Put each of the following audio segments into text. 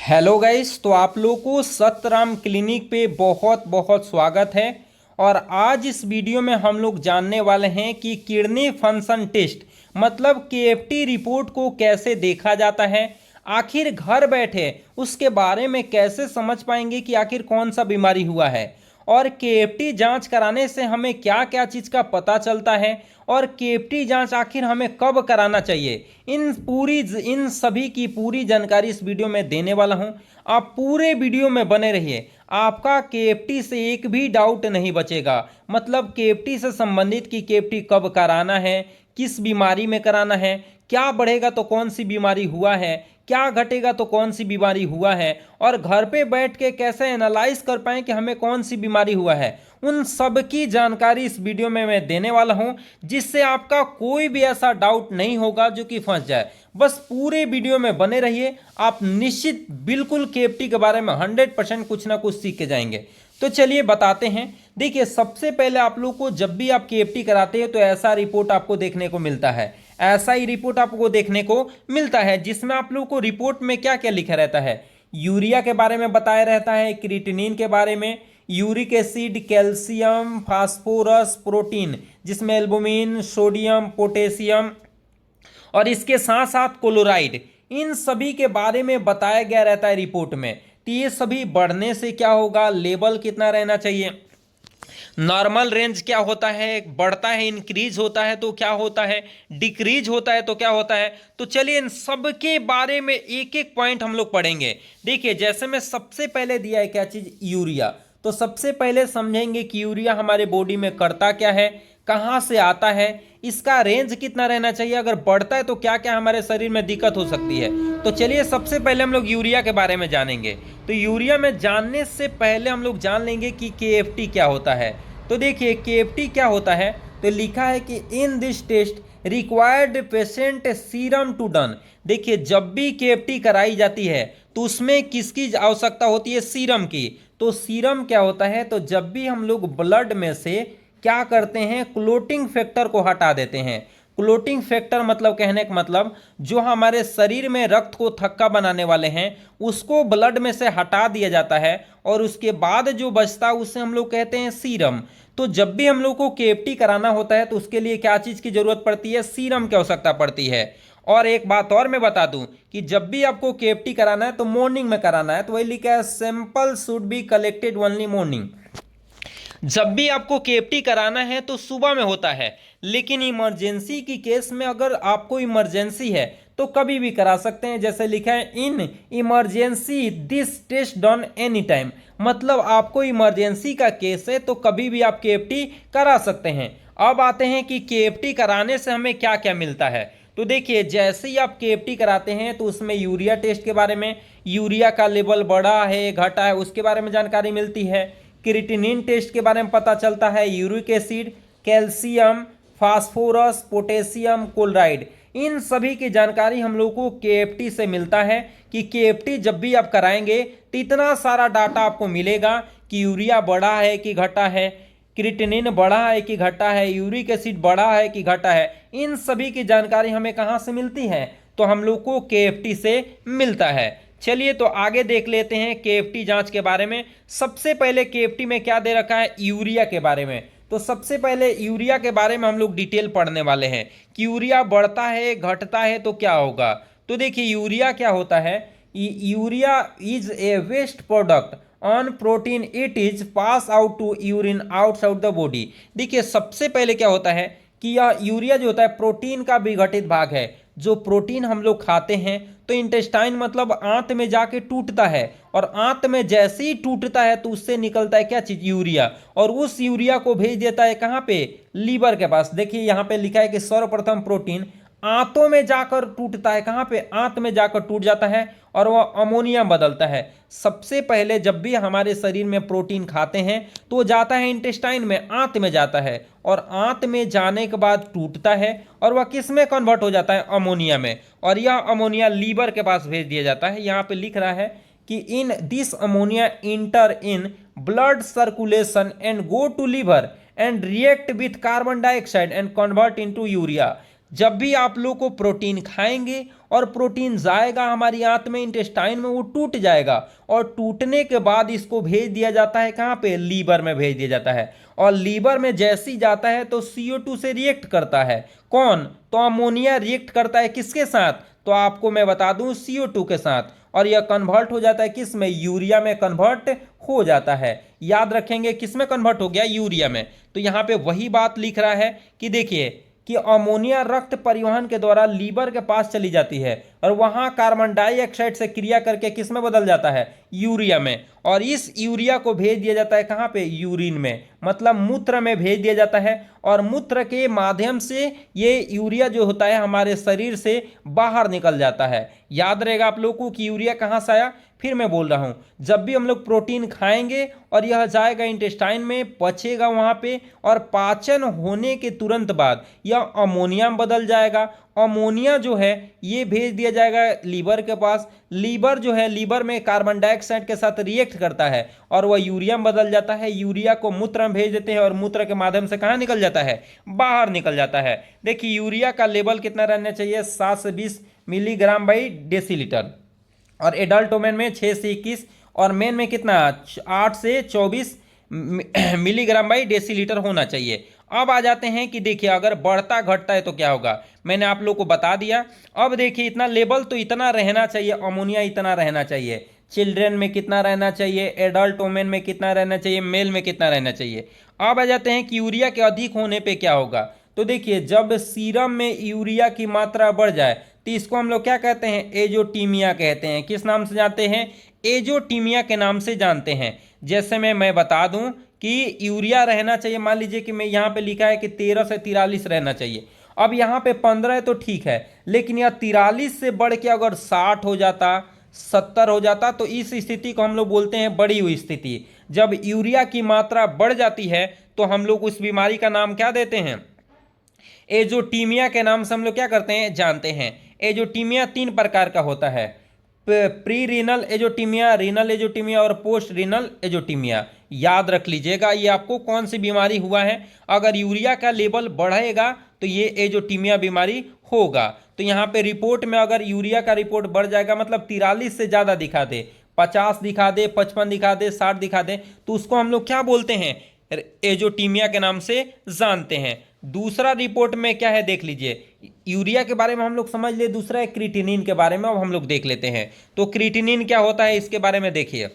Hello guys, तो आप लोगों को सतराम क्लिनिक पे बहुत बहुत स्वागत है। और आज इस वीडियो में हम लोग जानने वाले हैं कि किडनी फंक्शन टेस्ट मतलब केएफटी रिपोर्ट को कैसे देखा जाता है। आखिर घर बैठे उसके बारे में कैसे समझ पाएंगे कि आखिर कौन सा बीमारी हुआ है, और केएफटी जांच कराने से हमें क्या क्या चीज़ का पता चलता है, और केएफटी जांच आखिर हमें कब कराना चाहिए। इन सभी की पूरी जानकारी इस वीडियो में देने वाला हूं। आप पूरे वीडियो में बने रहिए, आपका केएफटी से एक भी डाउट नहीं बचेगा। मतलब केएफटी से संबंधित कि केएफटी कब कराना है, किस बीमारी में कराना है, क्या बढ़ेगा तो कौन सी बीमारी हुआ है, क्या घटेगा तो कौन सी बीमारी हुआ है, और घर पे बैठ के कैसे एनालाइज कर पाएं कि हमें कौन सी बीमारी हुआ है। उन सब की जानकारी इस वीडियो में मैं देने वाला हूं, जिससे आपका कोई भी ऐसा डाउट नहीं होगा जो कि फंस जाए। बस पूरे वीडियो में बने रहिए, आप निश्चित बिल्कुल केएफटी के बारे में 100% कुछ ना कुछ सीख के जाएंगे। तो चलिए बताते हैं। देखिए, सबसे पहले आप लोग को जब भी आप केएफटी कराते हैं तो ऐसा रिपोर्ट आपको देखने को मिलता है। ऐसा ही रिपोर्ट आपको देखने को मिलता है जिसमें आप लोग को रिपोर्ट में क्या क्या लिखा रहता है। यूरिया के बारे में बताया रहता है, क्रिएटिनिन के बारे में, uric acid, calcium, phosphorus, protein जिसमें एल्बुमिन, सोडियम, पोटेशियम, और इसके साथ साथ क्लोराइड, इन सभी के बारे में बताया गया रहता है रिपोर्ट में। तो ये सभी बढ़ने से क्या होगा, लेवल कितना रहना चाहिए, नॉर्मल रेंज क्या होता है, बढ़ता है इंक्रीज होता है तो क्या होता है, डिक्रीज होता है तो क्या होता है। तो चलिए इन सब के बारे में एक एक पॉइंट हम लोग पढ़ेंगे। देखिए, जैसे मैं सबसे पहले दिया है क्या चीज, यूरिया। तो सबसे पहले समझेंगे कि यूरिया हमारे बॉडी में करता क्या है, कहाँ से आता है, इसका रेंज कितना रहना चाहिए, अगर बढ़ता है तो क्या क्या हमारे शरीर में दिक्कत हो सकती है। तो चलिए सबसे पहले हम लोग यूरिया के बारे में जानेंगे। तो यूरिया में जानने से पहले हम लोग जान लेंगे कि केएफटी क्या होता है। तो देखिए, केएफटी क्या होता है, तो लिखा है कि in this test required patient serum to done. देखिए, जब भी केएफटी कराई जाती है तो उसमें किसकी आवश्यकता होती है, सीरम की। तो सीरम क्या होता है, तो जब भी हम लोग ब्लड में से क्या करते हैं, क्लोटिंग फैक्टर को हटा देते हैं। क्लोटिंग फैक्टर मतलब, कहने का मतलब, जो हमारे शरीर में रक्त को थक्का बनाने वाले हैं उसको ब्लड में से हटा दिया जाता है, और उसके बाद जो बचता है उसे हम लोग कहते हैं सीरम। तो जब भी हम लोग को केएफटी कराना होता है तो उसके लिए क्या चीज़ की जरूरत पड़ती है, सीरम की आवश्यकता पड़ती है। और एक बात और मैं बता दूं कि जब भी आपको केएफटी कराना है तो मॉर्निंग में कराना है। तो वही लिखा है, sample should be collected only morning. जब भी आपको केएफटी कराना है तो सुबह में होता है, लेकिन इमरजेंसी की केस में अगर आपको इमरजेंसी है तो कभी भी करा सकते हैं। जैसे लिखा है, in emergency this test done any time. मतलब आपको इमरजेंसी का केस है तो कभी भी आप केएफटी करा सकते हैं। अब आते हैं कि केएफटी कराने से हमें क्या क्या मिलता है। तो देखिए, जैसे ही आप केएफटी कराते हैं तो उसमें यूरिया टेस्ट के बारे में, यूरिया का लेवल बढ़ा है घटा है उसके बारे में जानकारी मिलती है। क्रिएटिनिन टेस्ट के बारे में पता चलता है, uric acid, calcium, phosphorus, potassium, chloride, इन सभी की जानकारी हम लोग को केएफटी से मिलता है। कि केएफटी जब भी आप कराएंगे तो इतना सारा डाटा आपको मिलेगा कि यूरिया बढ़ा है कि घटा है, क्रिएटिनिन बढ़ा है कि घटा है, यूरिक एसिड बढ़ा है कि घटा है। इन सभी की जानकारी हमें कहाँ से मिलती है, तो हम लोग को केएफटी से मिलता है। चलिए तो आगे देख लेते हैं केएफटी जांच के बारे में। सबसे पहले केएफटी में क्या दे रखा है, यूरिया के बारे में। तो सबसे पहले यूरिया के बारे में हम लोग डिटेल पढ़ने वाले हैं कि यूरिया बढ़ता है घटता है तो क्या होगा। तो देखिए, यूरिया क्या होता है, urea is a waste product on protein, it is pass out to urine outside the body. देखिए, सबसे पहले क्या होता है कि यह यूरिया जो होता है प्रोटीन का विघटित भाग है। जो प्रोटीन हम लोग खाते हैं तो इंटेस्टाइन मतलब आंत में जाके टूटता है, और आंत में जैसे ही टूटता है तो उससे निकलता है क्या चीज, यूरिया। और उस यूरिया को भेज देता है कहाँ पे, लीवर के पास। देखिए यहाँ पे लिखा है कि सर्वप्रथम प्रोटीन आंतों में जाकर टूटता है, कहाँ पे, आंत में जाकर टूट जाता है और वह अमोनिया बदलता है। सबसे पहले जब भी हमारे शरीर में प्रोटीन खाते हैं तो वो जाता है इंटेस्टाइन में, आंत में जाता है, और आंत में जाने के बाद टूटता है और वह किस में कन्वर्ट हो जाता है, अमोनिया में। और यह अमोनिया लीवर के पास भेज दिया जाता है। यहाँ पे लिख रहा है कि in this ammonia enter in blood circulation and go to liver and react with carbon dioxide and convert into urea. जब भी आप लोग को प्रोटीन खाएंगे और प्रोटीन जाएगा हमारी आंत में, इंटेस्टाइन में, वो टूट जाएगा और टूटने के बाद इसको भेज दिया जाता है कहाँ पे, लीवर में भेज दिया जाता है। और लीवर में जैसे ही जाता है तो CO2 से रिएक्ट करता है। कौन? तो अमोनिया रिएक्ट करता है किसके साथ? तो आपको मैं बता दूं CO2 के साथ, और यह कन्वर्ट हो जाता है किस में, यूरिया में कन्वर्ट हो जाता है। याद रखेंगे किस में कन्वर्ट हो गया, यूरिया में। तो यहाँ पे वही बात लिख रहा है कि देखिए कि अमोनिया रक्त परिवहन के द्वारा लीवर के पास चली जाती है और वहां कार्बन डाइऑक्साइड से क्रिया करके किस में बदल जाता है, यूरिया में। और इस यूरिया को भेज दिया जाता है कहां पे, यूरिन में, मतलब मूत्र में भेज दिया जाता है। और मूत्र के माध्यम से ये यूरिया जो होता है हमारे शरीर से बाहर निकल जाता है। याद रहेगा आप लोगों को कि यूरिया कहां से आया। फिर मैं बोल रहा हूं, जब भी हम लोग प्रोटीन खाएंगे और यह जाएगा इंटेस्टाइन में, पचेगा वहां पे, और पाचन होने के तुरंत बाद यह अमोनिया में बदल जाएगा। अमोनिया जो है ये भेज दिया जाएगा लीवर के पास। लीवर जो है, लीवर में कार्बन डाइऑक्साइड के साथ रिएक्ट करता है और वह यूरिया में बदल जाता है। यूरिया को मूत्र में भेज देते हैं और मूत्र के माध्यम से कहाँ निकल जाता है, बाहर निकल जाता है। देखिए यूरिया का लेवल कितना रहना चाहिए, 7 से 20 मिलीग्राम बाई डेसीलीटर, और एडल्ट वोमेन में 6 से 21, और मेन में कितना, 8 से 24 मिलीग्राम बाई डेसीलीटर होना चाहिए। अब आ जाते हैं कि देखिए अगर बढ़ता घटता है तो क्या होगा, मैंने आप लोग को बता दिया। अब देखिए इतना लेवल तो इतना रहना चाहिए, अमोनिया इतना रहना चाहिए। चिल्ड्रेन में कितना रहना चाहिए, एडल्ट वोमेन में कितना रहना चाहिए, मेल में कितना रहना चाहिए। अब आ जाते हैं कि यूरिया के अधिक होने पे क्या होगा। तो देखिए जब सीरम में यूरिया की मात्रा बढ़ जाए तो इसको हम लोग क्या कहते हैं, एजोटीमिया कहते हैं। किस नाम से जानते हैं, एजोटीमिया के नाम से जानते हैं। जैसे मैं बता दूं कि यूरिया रहना चाहिए, मान लीजिए कि मैं यहाँ पे लिखा है कि 13 से 43 रहना चाहिए। अब यहाँ पे 15 है तो ठीक है, लेकिन यह 43 से बढ़ के अगर 60 हो जाता, 70 हो जाता, तो इस स्थिति को हम लोग बोलते हैं बढ़ी हुई स्थिति। जब यूरिया की मात्रा बढ़ जाती है तो हम लोग उस बीमारी का नाम क्या देते हैं, एजोटीमिया के नाम से हम लोग क्या करते हैं, जानते हैं। एजोटीमिया 3 प्रकार का होता है, pre renal azotaemia, renal azotaemia और पोस्ट रीनल एजोटीमिया। याद रख लीजिएगा ये आपको कौन सी बीमारी हुआ है। अगर यूरिया का लेवल बढ़ेगा तो ये एजोटीमिया बीमारी होगा। तो यहाँ पे रिपोर्ट में अगर यूरिया का रिपोर्ट बढ़ जाएगा, मतलब 43 से ज़्यादा दिखा दे, 50 दिखा दे, 55 दिखा दे, 60 दिखा दे, तो उसको हम लोग क्या बोलते हैं, एजोटीमिया के नाम से जानते हैं। दूसरा रिपोर्ट में क्या है देख लीजिए, यूरिया के बारे में हम लोग समझ लिए, दूसरा है क्रिएटिनिन के बारे में। अब हम लोग देख लेते हैं तो क्रिएटिनिन क्या होता है इसके बारे में देखिए।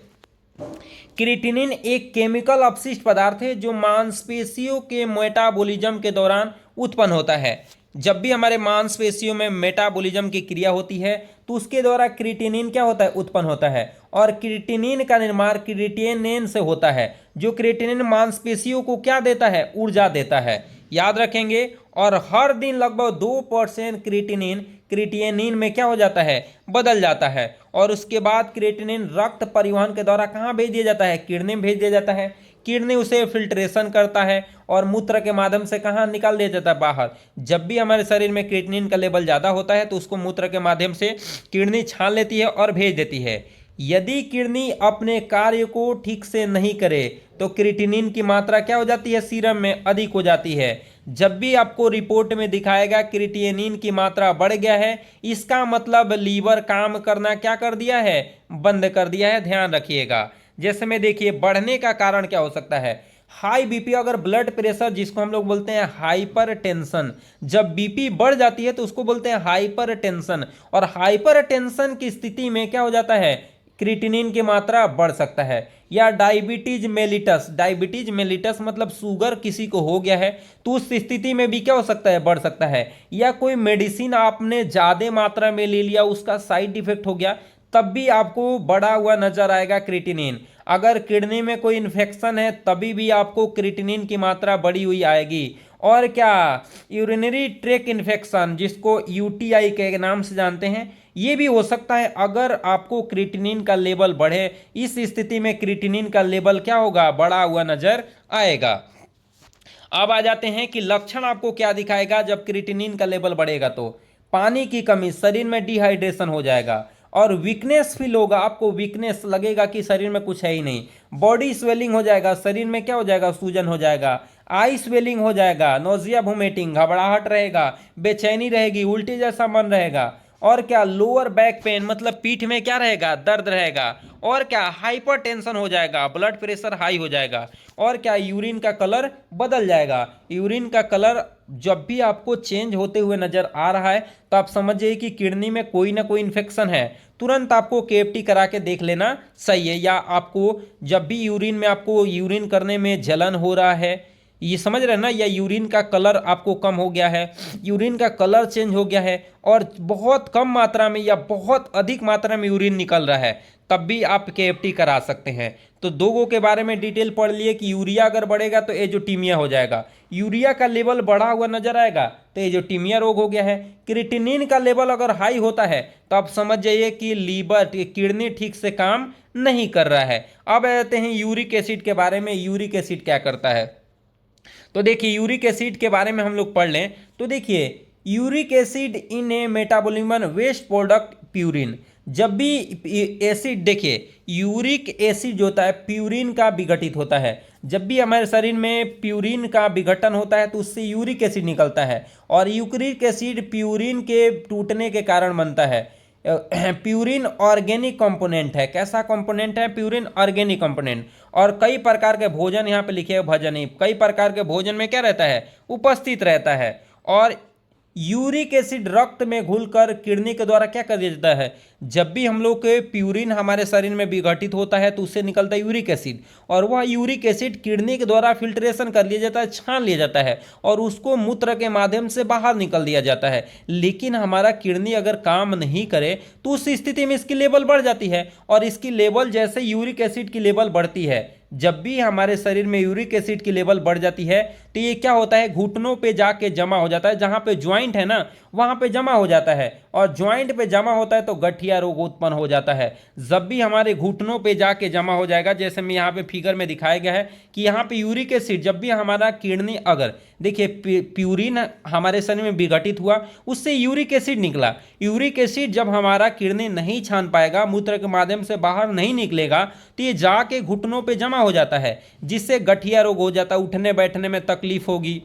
क्रिएटिनिन एक केमिकल अपशिष्ट पदार्थ है जो मांसपेशियों के मेटाबॉलिज्म के दौरान उत्पन्न होता है। जब भी हमारे मांसपेशियों में मेटाबॉलिज्म की क्रिया होती है तो उसके द्वारा क्रिएटिनिन क्या होता है, उत्पन्न होता है। और क्रिएटिनिन का निर्माण क्रिएटिनिन से होता है, जो क्रिएटिनिन मांसपेशियों को क्या देता है, ऊर्जा देता है। याद रखेंगे। और हर दिन लगभग 2% क्रिएटिनिन में क्या हो जाता है, बदल जाता है। और उसके बाद क्रिएटिनिन रक्त परिवहन के द्वारा कहाँ भेज दिया जाता है, किडनी में भेज दिया जाता है। किडनी उसे फिल्ट्रेशन करता है और मूत्र के माध्यम से कहाँ निकाल दिया जाता है, बाहर। जब भी हमारे शरीर में क्रिएटिनिन का लेवल ज़्यादा होता है तो उसको मूत्र के माध्यम से किडनी छान लेती है और भेज देती है। यदि किडनी अपने कार्य को ठीक से नहीं करे तो क्रिएटिनिन की मात्रा क्या हो जाती है, सीरम में अधिक हो जाती है। जब भी आपको रिपोर्ट में दिखाएगा क्रिएटिनिन की मात्रा बढ़ गया है, इसका मतलब लीवर काम करना क्या कर दिया है, बंद कर दिया है। ध्यान रखिएगा। जैसे में देखिए बढ़ने का कारण क्या हो सकता है, हाई बीपी, अगर ब्लड प्रेशर जिसको हम लोग बोलते हैं हाइपर टेंशन, जब बीपी बढ़ जाती है तो उसको बोलते हैं हाइपर टेंशन। और हाइपर टेंशन की स्थिति में क्या हो जाता है, क्रिएटिनिन की मात्रा बढ़ सकता है। या डायबिटीज मेलिटस, डायबिटीज मेलिटस मतलब शुगर किसी को हो गया है तो उस स्थिति में भी क्या हो सकता है, बढ़ सकता है। या कोई मेडिसिन आपने ज़्यादा मात्रा में ले लिया, उसका साइड इफेक्ट हो गया, तब भी आपको बढ़ा हुआ नजर आएगा क्रिएटिनिन। अगर किडनी में कोई इन्फेक्शन है तभी भी आपको क्रिएटिनिन की मात्रा बढ़ी हुई आएगी। और क्या, यूरिनरी ट्रैक इन्फेक्शन जिसको यूटीआई के नाम से जानते हैं, ये भी हो सकता है अगर आपको क्रिएटिनिन का लेवल बढ़े। इस स्थिति में क्रिएटिनिन का लेवल क्या होगा, बढ़ा हुआ नजर आएगा। अब आ जाते हैं कि लक्षण आपको क्या दिखाएगा जब क्रिएटिनिन का लेवल बढ़ेगा। तो पानी की कमी, शरीर में डिहाइड्रेशन हो जाएगा, और वीकनेस फील होगा, आपको वीकनेस लगेगा कि शरीर में कुछ है ही नहीं। बॉडी स्वेलिंग हो जाएगा, शरीर में क्या हो जाएगा, सूजन हो जाएगा। आई स्वेलिंग हो जाएगा, नोजिया वोमिटिंग, घबराहट रहेगा, बेचैनी रहेगी, उल्टी जैसा मन रहेगा। और क्या, लोअर बैक पेन, मतलब पीठ में क्या रहेगा, दर्द रहेगा। और क्या, हाइपर टेंशन हो जाएगा, ब्लड प्रेशर हाई हो जाएगा। और क्या, यूरिन का कलर बदल जाएगा। यूरिन का कलर जब भी आपको चेंज होते हुए नजर आ रहा है तो आप समझ जाइए कि किडनी में कोई ना कोई इन्फेक्शन है। तुरंत आपको केएफटी करा के देख लेना सही है। या आपको जब भी यूरिन में आपको यूरिन करने में जलन हो रहा है, ये समझ रहे हैं ना, या यूरिन का कलर आपको कम हो गया है, यूरिन का कलर चेंज हो गया है और बहुत कम मात्रा में या बहुत अधिक मात्रा में यूरिन निकल रहा है, तब भी आप केएफटी करा सकते हैं। तो दोगों के बारे में डिटेल पढ़ लिए कि यूरिया अगर बढ़ेगा तो एजोटीमिया हो जाएगा, यूरिया का लेवल बढ़ा हुआ नजर आएगा तो एजोटीमिया रोग हो गया है। क्रिएटिनिन का लेवल अगर हाई होता है तो आप समझ जाइए कि लीवर, किडनी ठीक से काम नहीं कर रहा है। अब आते हैं यूरिक एसिड के बारे में। यूरिक एसिड क्या करता है, तो देखिए यूरिक एसिड के बारे में हम लोग पढ़ लें। तो देखिए uric acid in a metabolism waste product purine. जब भी एसिड, देखिए यूरिक एसिड जो होता है प्यूरिन का विघटित होता है। जब भी हमारे शरीर में प्यूरिन का विघटन होता है तो उससे यूरिक एसिड निकलता है और यूरिक एसिड प्यूरिन के टूटने के कारण बनता है। प्यूरिन ऑर्गेनिक कंपोनेंट है। कैसा कंपोनेंट है, प्यूरिन ऑर्गेनिक कंपोनेंट। और कई प्रकार के भोजन, यहाँ पे लिखे हैं भोजन ही, कई प्रकार के भोजन में क्या रहता है, उपस्थित रहता है। और यूरिक एसिड रक्त में घुलकर किडनी के द्वारा क्या कर दिया जाता है, जब भी हम लोग के प्यूरिन हमारे शरीर में विघटित होता है तो उससे निकलता है यूरिक एसिड, और वह यूरिक एसिड किडनी के द्वारा फिल्ट्रेशन कर लिया जाता है, छान लिया जाता है और उसको मूत्र के माध्यम से बाहर निकल दिया जाता है। लेकिन हमारा किडनी अगर काम नहीं करे तो उस स्थिति में इसकी लेवल बढ़ जाती है, और इसकी लेवल जैसे यूरिक एसिड की लेवल बढ़ती है, जब भी हमारे शरीर में यूरिक एसिड की लेवल बढ़ जाती है तो ये क्या होता है, घुटनों पे जाके जमा हो जाता है। जहां पे ज्वाइंट है ना वहां पे जमा हो जाता है, और ज्वाइंट पे जमा होता है तो गठिया रोग उत्पन्न हो जाता है। जब भी हमारे घुटनों पे जाके जमा हो जाएगा, जैसे मैं यहाँ पे फिगर में दिखाया गया है कि यहाँ पे यूरिक एसिड, जब भी हमारा किडनी, अगर देखिए प्यूरिन हमारे शरीर में विघटित हुआ, उससे यूरिक एसिड निकला। यूरिक एसिड जब हमारा किडनी नहीं छान पाएगा, मूत्र के माध्यम से बाहर नहीं निकलेगा, तो ये जाके घुटनों पे जमा हो जाता है, जिससे गठिया रोग हो जाता है। उठने बैठने में तकलीफ होगी,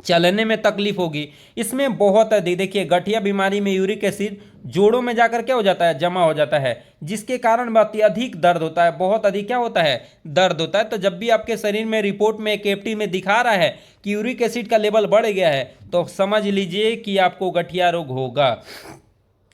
चलने में तकलीफ होगी। इसमें बहुत अधिक, देखिए गठिया बीमारी में यूरिक एसिड जोड़ों में जाकर क्या हो जाता है, जमा हो जाता है, जिसके कारण बहुत अधिक दर्द होता है, बहुत अधिक क्या होता है, दर्द होता है। तो जब भी आपके शरीर में रिपोर्ट में केएफटी में दिखा रहा है कि यूरिक एसिड का लेवल बढ़ गया है तो समझ लीजिए कि आपको गठिया रोग होगा।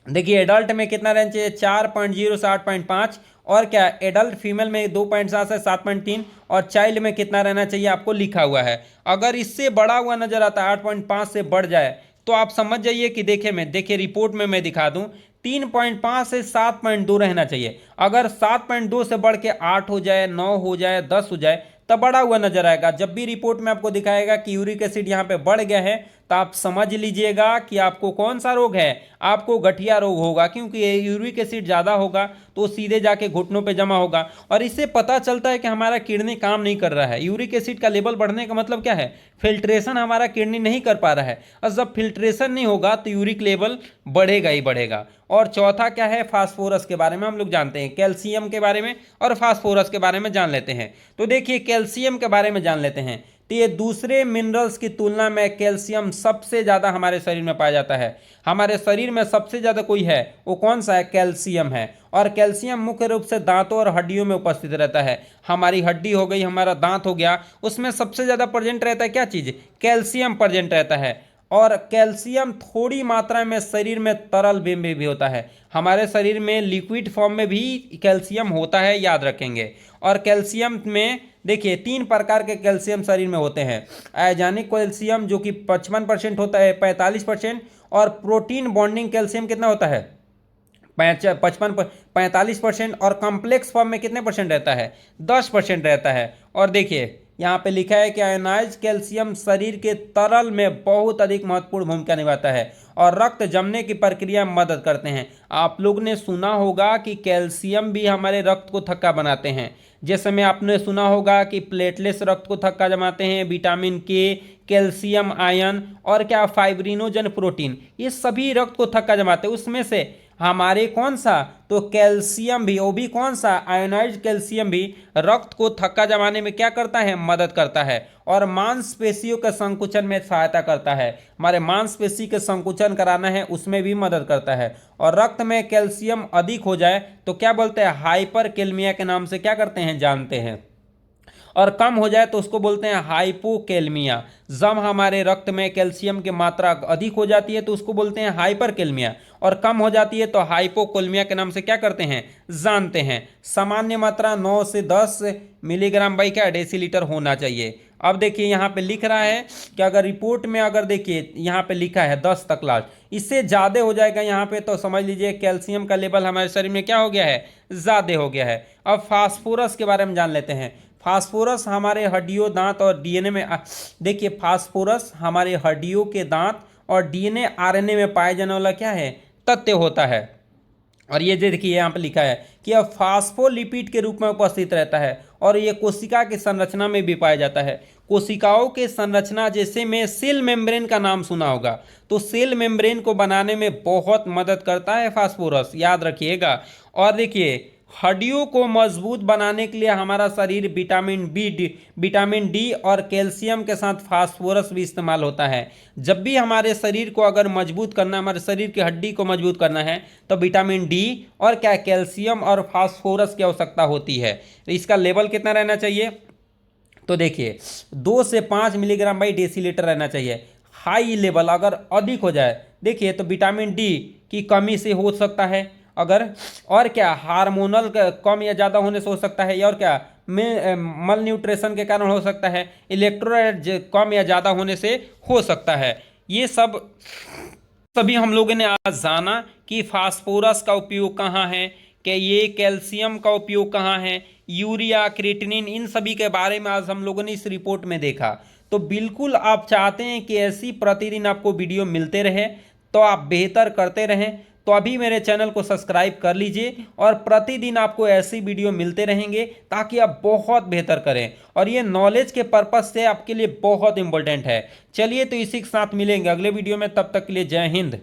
देखिए एडल्ट में कितना रहना चाहिए, 4.0 से 8.5, और क्या एडल्ट फीमेल में 2.7 से 7.3, और चाइल्ड में कितना रहना चाहिए आपको लिखा हुआ है। अगर इससे बड़ा हुआ नजर आता है, 8.5 से बढ़ जाए, तो आप समझ जाइए कि देखिए रिपोर्ट में मैं दिखा दूं 3.5 से 7.2 रहना चाहिए। अगर 7.2 से बढ़ के 8 हो जाए, 9 हो जाए, 10 हो जाए तब बढ़ा हुआ नजर आएगा। जब भी रिपोर्ट में आपको दिखाएगा कि यूरिक एसिड यहाँ पे बढ़ गया है तो आप समझ लीजिएगा कि आपको कौन सा रोग है, आपको गठिया रोग होगा, क्योंकि ये यूरिक एसिड ज़्यादा होगा तो सीधे जाके घुटनों पे जमा होगा। और इससे पता चलता है कि हमारा किडनी काम नहीं कर रहा है। यूरिक एसिड का लेवल बढ़ने का मतलब क्या है, फिल्ट्रेशन हमारा किडनी नहीं कर पा रहा है, और जब फिल्ट्रेशन नहीं होगा तो यूरिक लेवल बढ़ेगा ही बढ़ेगा। और चौथा क्या है, फास्फोरस के बारे में हम लोग जानते हैं, कैल्शियम के बारे में और फास्फोरस के बारे में जान लेते हैं। तो देखिए कैल्शियम के बारे में जान लेते हैं। तो ये दूसरे मिनरल्स की तुलना में कैल्शियम सबसे ज़्यादा हमारे शरीर में पाया जाता है। हमारे शरीर में सबसे ज़्यादा कोई है, वो कौन सा है, कैल्शियम है। और कैल्शियम मुख्य रूप से दांतों और हड्डियों में उपस्थित रहता है। हमारी हड्डी हो गई, हमारा दांत हो गया, उसमें सबसे ज़्यादा प्रेजेंट रहता है क्या चीज़, कैल्शियम प्रेजेंट रहता है। और कैल्शियम थोड़ी मात्रा में शरीर में तरल में भी होता है। हमारे शरीर में लिक्विड फॉर्म में भी कैल्शियम होता है, याद रखेंगे। और कैल्शियम में देखिए 3 प्रकार के कैल्शियम शरीर में होते हैं। आयोजनिक कैल्शियम जो कि 55% होता है, 45%, और प्रोटीन बॉन्डिंग कैल्शियम कितना होता है, 45%, और कॉम्प्लेक्स फॉर्म में कितने परसेंट रहता है, 10% रहता है। और देखिए यहाँ पे लिखा है कि आयोनाइज कैल्शियम शरीर के तरल में बहुत अधिक महत्वपूर्ण भूमिका निभाता है और रक्त जमने की प्रक्रिया में मदद करते हैं। आप लोग ने सुना होगा कि कैल्शियम भी हमारे रक्त को थक्का बनाते हैं। जैसे में आपने सुना होगा कि प्लेटलेट्स रक्त को थक्का जमाते हैं, विटामिन के, कैल्शियम आयन, और क्या फाइब्रिनोजन प्रोटीन, ये सभी रक्त को थक्का जमाते हैं। उसमें से हमारे कौन सा, तो कैल्शियम भी, वो भी कौन सा, आयोनाइज्ड कैल्शियम भी रक्त को थक्का जमाने में क्या करता है, मदद करता है और मांसपेशियों के संकुचन में सहायता करता है। हमारे मांसपेशी के संकुचन कराना है उसमें भी मदद करता है। और रक्त में कैल्शियम अधिक हो जाए तो क्या बोलते हैं, हाइपरकेलमिया के नाम से क्या करते हैं, जानते हैं। और कम हो जाए तो उसको बोलते हैं हाइपोकेलमिया। जब हमारे रक्त में कैल्शियम की मात्रा अधिक हो जाती है तो उसको बोलते हैं हाइपरकेलमिया, और कम हो जाती है तो हाइपोकेलमिया के नाम से क्या करते हैं, जानते हैं। सामान्य मात्रा 9 से 10 मिलीग्राम बाई क्या डेसीलीटर होना चाहिए। अब देखिए यहाँ पे लिख रहा है कि अगर रिपोर्ट में अगर देखिए यहाँ पे लिखा है 10 तक लास्ट, इससे ज़्यादा हो जाएगा यहाँ पे तो समझ लीजिए कैल्शियम का लेवल हमारे शरीर में क्या हो गया है, ज़्यादा हो गया है। अब फास्फोरस के बारे में जान लेते हैं। फास्फोरस हमारे हड्डियों, दांत और डीएनए में देखिए फास्फोरस हमारे हड्डियों के, दांत और डीएनए आरएनए में पाए जाने वाला क्या है, तथ्य होता है। और ये देखिए यहाँ पे लिखा है कि यह फास्फोलिपिड के रूप में उपस्थित रहता है और ये कोशिका की संरचना में भी पाया जाता है। कोशिकाओं के संरचना जैसे में सेल मेम्ब्रेन का नाम सुना होगा, तो सेल मेम्ब्रेन को बनाने में बहुत मदद करता है फास्फोरस, याद रखिएगा। और देखिए हड्डियों को मजबूत बनाने के लिए हमारा शरीर विटामिन डी और कैल्शियम के साथ फास्फोरस भी इस्तेमाल होता है। जब भी हमारे शरीर को अगर मजबूत करना, हमारे शरीर की हड्डी को मजबूत करना है तो विटामिन डी और क्या, कैल्शियम और फास्फोरस की आवश्यकता होती है। इसका लेवल कितना रहना चाहिए, तो देखिए 2 से 5 मिलीग्राम बाई डेसीलीटर रहना चाहिए। हाई लेवल अगर अधिक हो जाए देखिए तो विटामिन डी की कमी से हो सकता है, अगर और क्या हार्मोनल कम या ज़्यादा होने से हो सकता है, और क्या मल न्यूट्रिशन के कारण हो सकता है, इलेक्ट्रोलाइट कम या ज़्यादा होने से हो सकता है। ये सब सभी हम लोगों ने आज जाना कि फास्फोरस का उपयोग कहाँ है, कि ये कैल्शियम का उपयोग कहाँ है, यूरिया, क्रिएटिनिन, इन सभी के बारे में आज हम लोगों ने इस रिपोर्ट में देखा। तो बिल्कुल आप चाहते हैं कि ऐसी प्रतिदिन आपको वीडियो मिलते रहे तो आप बेहतर करते रहें, तो अभी मेरे चैनल को सब्सक्राइब कर लीजिए और प्रतिदिन आपको ऐसी वीडियो मिलते रहेंगे ताकि आप बहुत बेहतर करें। और ये नॉलेज के पर्पज से आपके लिए बहुत इंपॉर्टेंट है। चलिए तो इसी के साथ मिलेंगे अगले वीडियो में, तब तक के लिए जय हिंद।